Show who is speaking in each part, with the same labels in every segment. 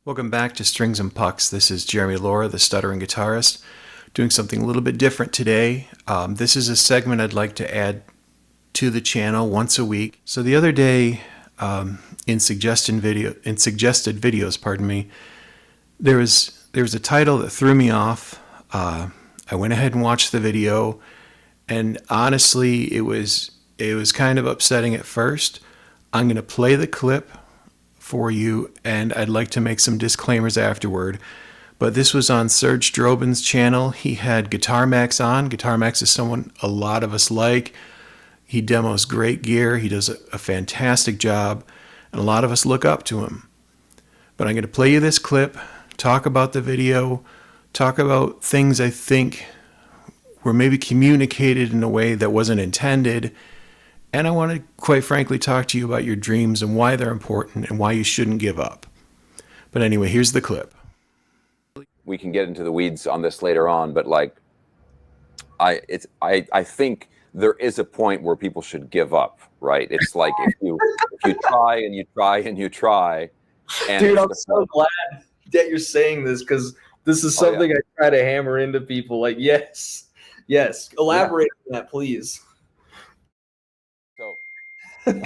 Speaker 1: Welcome back to Strings and Pucks. This is Jeremy Laura, the stuttering guitarist, doing something a little bit different today. This is a segment I'd like to add to the channel once a week. So the other day, in suggested videos, pardon me, there was a title that threw me off. I went ahead and watched the video, and honestly, it was kind of upsetting at first. I'm going to play the clip for you, and I'd like to make some disclaimers afterward. But this was on Serge Droban's channel. He had Guitar Max on. Guitar Max is someone a lot of us like. He demos great gear. He does a fantastic job, and a lot of us look up to him. But I'm going to play you this clip, talk about the video, talk about things I think were maybe communicated in a way that wasn't intended. And I want to, quite frankly, talk to you about your dreams and why they're important and why you shouldn't give up. But anyway, here's the clip.
Speaker 2: We can get into the weeds on this later on, but like, I think there is a point where people should give up, right? It's like if you try and you try and you try. And
Speaker 3: dude, I'm so glad that you're saying this, because this is something I try to hammer into people. Like, yes, elaborate on that, please.
Speaker 2: So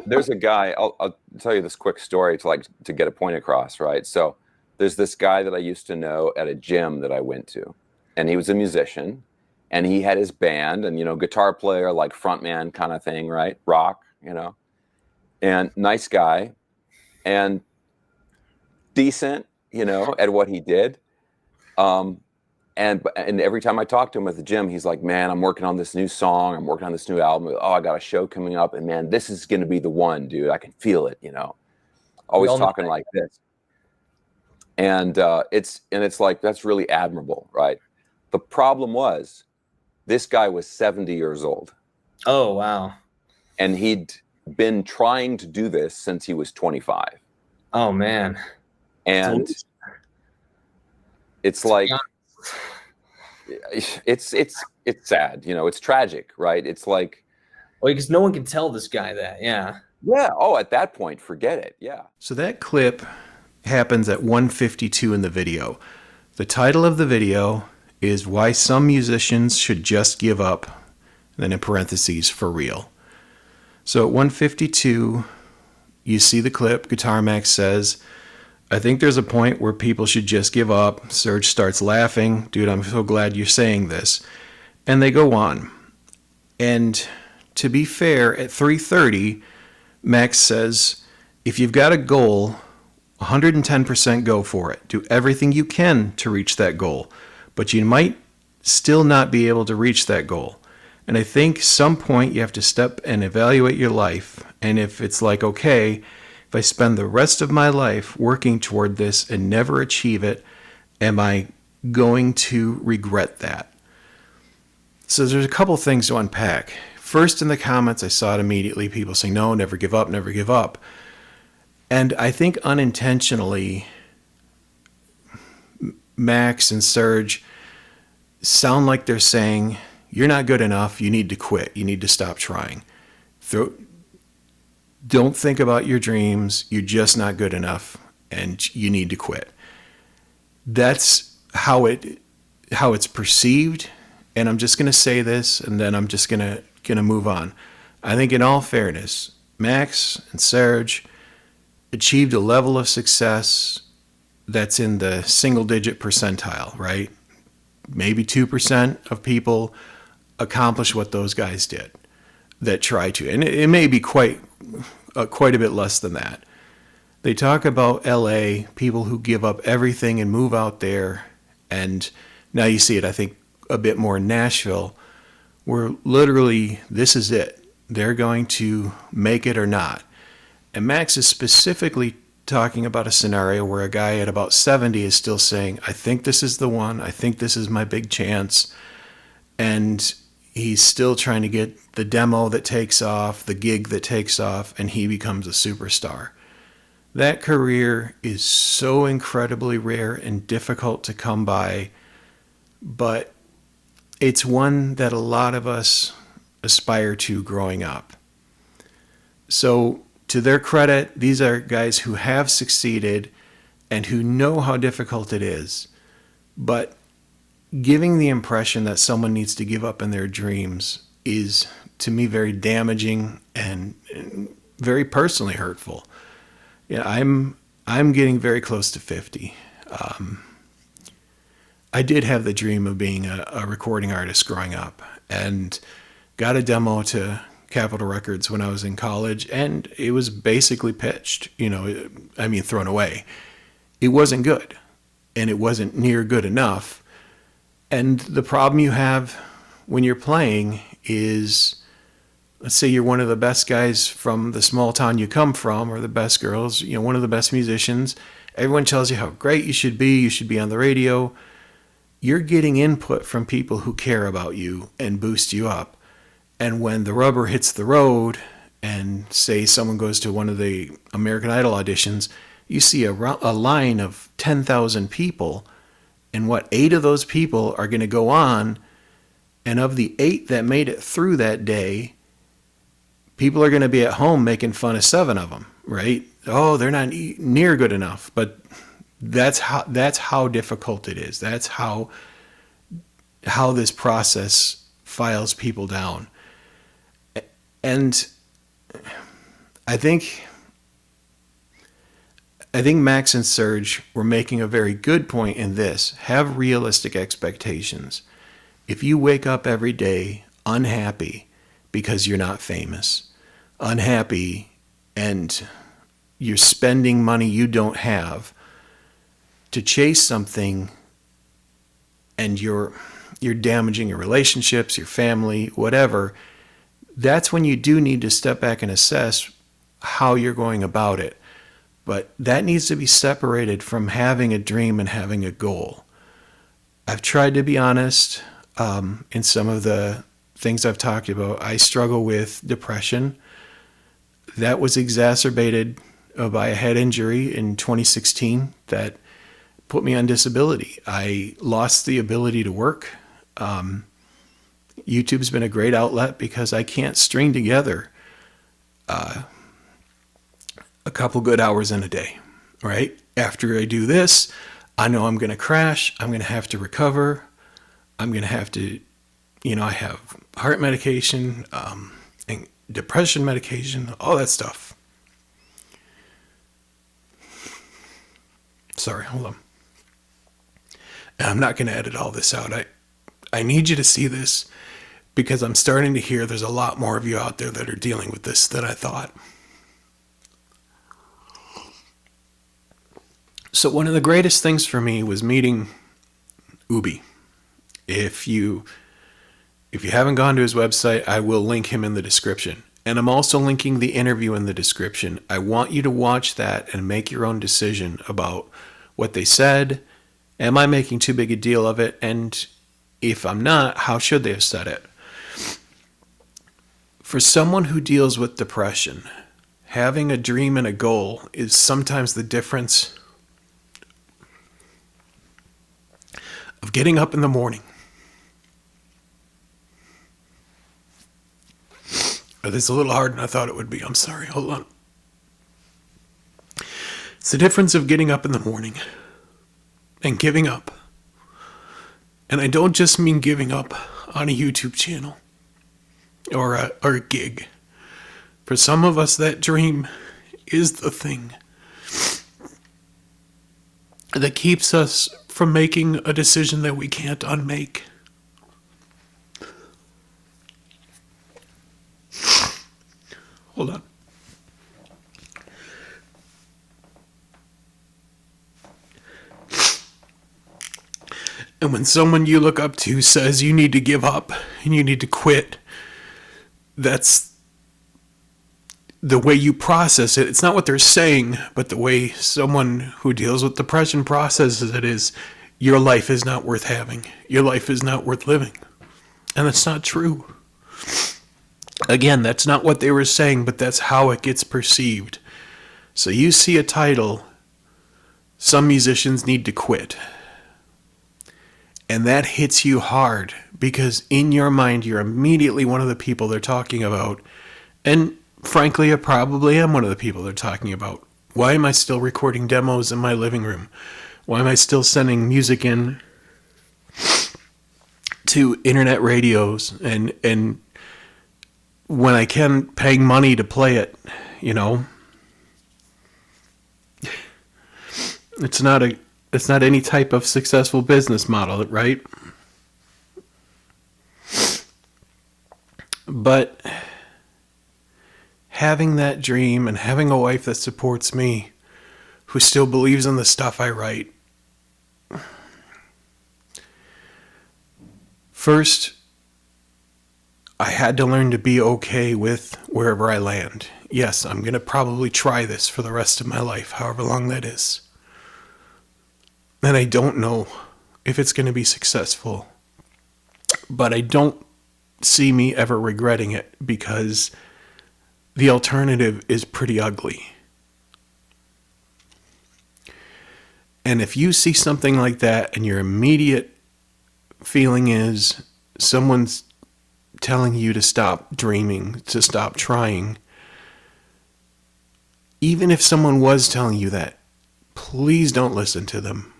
Speaker 2: there's a guy, I'll tell you this quick story to get a point across, right? So there's this guy that I used to know at a gym that I went to, and he was a musician, and he had his band, and, you know, guitar player, like frontman kind of thing, right? Rock, you know, and nice guy and decent, you know, at what he did. And every time I talk to him at the gym, he's like, man, I'm working on this new song. I'm working on this new album. Oh, I got a show coming up. And man, this is going to be the one, dude. I can feel it, you know, always talking like this. And it's like, that's really admirable, right? The problem was this guy was 70 years old.
Speaker 3: Oh, wow.
Speaker 2: And he'd been trying to do this since he was 25.
Speaker 3: Oh, man.
Speaker 2: And it's like, it's sad, you know, it's tragic, right? It's like,
Speaker 3: well, because no one can tell this guy that. Yeah.
Speaker 2: Oh, at that point, forget it. Yeah.
Speaker 1: So that clip happens at 1:52 in the video. The title of the video is Why Some Musicians Should Just Give Up, and then in parentheses, for real. So at 1:52, you see the clip. Guitar Max says, I think there's a point where people should just give up. Serge starts laughing. Dude, I'm so glad you're saying this. And they go on. And to be fair, at 3:30, Max says, if you've got a goal, 110% go for it. Do everything you can to reach that goal. But you might still not be able to reach that goal. And I think some point you have to step and evaluate your life. And if it's like, okay, if I spend the rest of my life working toward this and never achieve it, am I going to regret that? So there's a couple things to unpack. First, in the comments, I saw it immediately, people saying, no, never give up, never give up. And I think unintentionally, Max and Serge sound like they're saying, you're not good enough, you need to quit, you need to stop trying. Don't think about your dreams. You're just not good enough, and you need to quit. That's how it's perceived. And I'm just going to say this, and then I'm just going to move on. I think, in all fairness, Max and Serge achieved a level of success that's in the single-digit percentile, right? Maybe 2% of people accomplish what those guys did that try to, and it may be quite a bit less than that. They talk about LA, people who give up everything and move out there, and now you see it, I think, a bit more in Nashville, where literally this is it. They're going to make it or not. And Max is specifically talking about a scenario where a guy at about 70 is still saying, I think this is the one, I think this is my big chance, and he's still trying to get the demo that takes off, the gig that takes off, and he becomes a superstar. That career is so incredibly rare and difficult to come by, but it's one that a lot of us aspire to growing up. So to their credit, these are guys who have succeeded and who know how difficult it is, but giving the impression that someone needs to give up on their dreams is, to me, very damaging and very personally hurtful. Yeah, I'm getting very close to 50. I did have the dream of being a recording artist growing up, and got a demo to Capitol Records when I was in college, and it was basically pitched, thrown away. It wasn't good, and it wasn't near good enough. And the problem you have when you're playing is, let's say you're one of the best guys from the small town you come from, or the best girls, one of the best musicians. Everyone tells you how great you should be on the radio. You're getting input from people who care about you and boost you up. And when the rubber hits the road, and say someone goes to one of the American Idol auditions, you see a line of 10,000 people, and 8 of those people are going to go on, and of the 8 that made it through that day, people are going to be at home making fun of 7 of them, right? Oh, they're not near good enough. But that's how difficult it is. That's how this process files people down. And I think Max and Serge were making a very good point in this. Have realistic expectations. If you wake up every day unhappy because you're not famous, unhappy, and you're spending money you don't have to chase something, and you're damaging your relationships, your family, whatever, that's when you do need to step back and assess how you're going about it. But that needs to be separated from having a dream and having a goal. I've tried to be honest in some of the things I've talked about. I struggle with depression. That was exacerbated by a head injury in 2016 that put me on disability. I lost the ability to work. YouTube's been a great outlet because I can't string together a couple good hours in a day, right? After I do this, I know I'm going to crash. I'm going to have to recover. I'm going to have to, I have heart medication, and depression medication, all that stuff. Sorry, hold on. And I'm not going to edit all this out. I need you to see this because I'm starting to hear there's a lot more of you out there that are dealing with this than I thought. So one of the greatest things for me was meeting Ubi. If you haven't gone to his website, I will link him in the description. And I'm also linking the interview in the description. I want you to watch that and make your own decision about what they said. Am I making too big a deal of it? And if I'm not, how should they have said it? For someone who deals with depression, having a dream and a goal is sometimes the difference of getting up in the morning. Oh, this is a little harder than I thought it would be. I'm sorry. Hold on. It's the difference of getting up in the morning and giving up. And I don't just mean giving up on a YouTube channel or a gig. For some of us, that dream is the thing that keeps us from making a decision that we can't unmake. Hold on. And when someone you look up to says you need to give up and you need to quit, that's the way you process it. It's not what they're saying, but the way someone who deals with depression processes it is, your life is not worth having. Your life is not worth living. And that's not true. Again, that's not what they were saying, but that's how it gets perceived. So you see a title, Some Musicians Need to Quit. And that hits you hard because in your mind, you're immediately one of the people they're talking about. And frankly, I probably am one of the people they're talking about Why am I still recording demos in my living room? Why am I still sending music in to internet radios and when I can paying money to play it, you know? It's not any type of successful business model, right? But having that dream and having a wife that supports me, who still believes in the stuff I write. First, I had to learn to be okay with wherever I land. Yes, I'm going to probably try this for the rest of my life, however long that is. And I don't know if it's going to be successful. But I don't see me ever regretting it because the alternative is pretty ugly. And if you see something like that and your immediate feeling is someone's telling you to stop dreaming, to stop trying, even if someone was telling you that, please don't listen to them.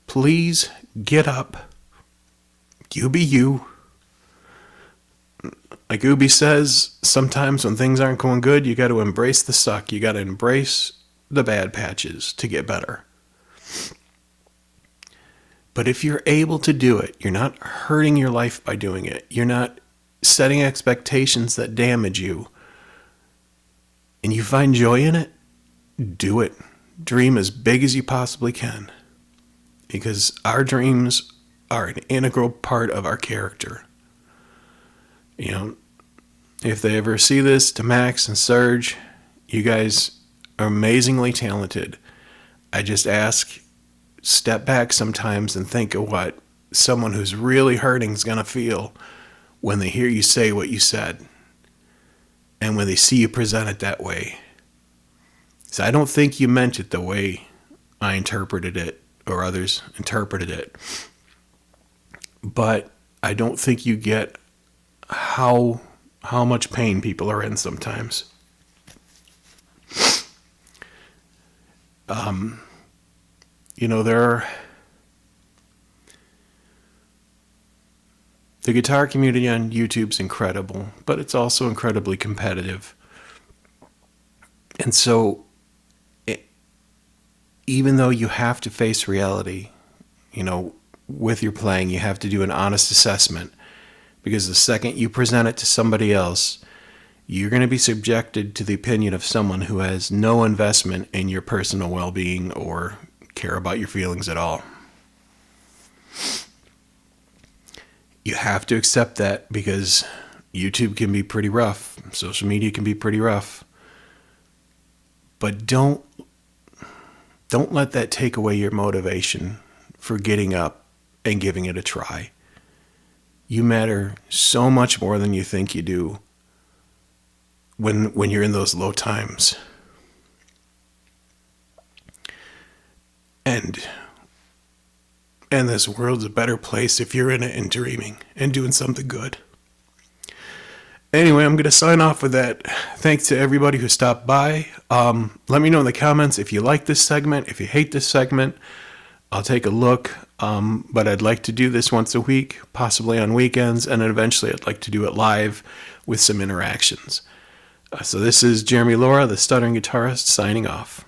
Speaker 1: Please get up. You be you. Like Ubi says, sometimes when things aren't going good, you got to embrace the suck. You got to embrace the bad patches to get better. But if you're able to do it, you're not hurting your life by doing it. You're not setting expectations that damage you. And you find joy in it, do it. Dream as big as you possibly can. Because our dreams are an integral part of our character. You know, if they ever see this, to Max and Serge, you guys are amazingly talented. I just ask, step back sometimes and think of what someone who's really hurting is going to feel when they hear you say what you said and when they see you present it that way. So I don't think you meant it the way I interpreted it or others interpreted it. But I don't think you get how much pain people are in sometimes. You know, the guitar community on YouTube's incredible, but it's also incredibly competitive. And so, even though you have to face reality, you know, with your playing, you have to do an honest assessment. Because the second you present it to somebody else, you're going to be subjected to the opinion of someone who has no investment in your personal well-being or care about your feelings at all. You have to accept that because YouTube can be pretty rough. Social media can be pretty rough. But don't let that take away your motivation for getting up and giving it a try. You matter so much more than you think you do when you're in those low times. And this world's a better place if you're in it and dreaming and doing something good. Anyway, I'm going to sign off with that. Thanks to everybody who stopped by. Let me know in the comments if you like this segment, if you hate this segment. I'll take a look, but I'd like to do this once a week, possibly on weekends, and then eventually I'd like to do it live with some interactions. So this is Jeremy Laura, the stuttering guitarist, signing off.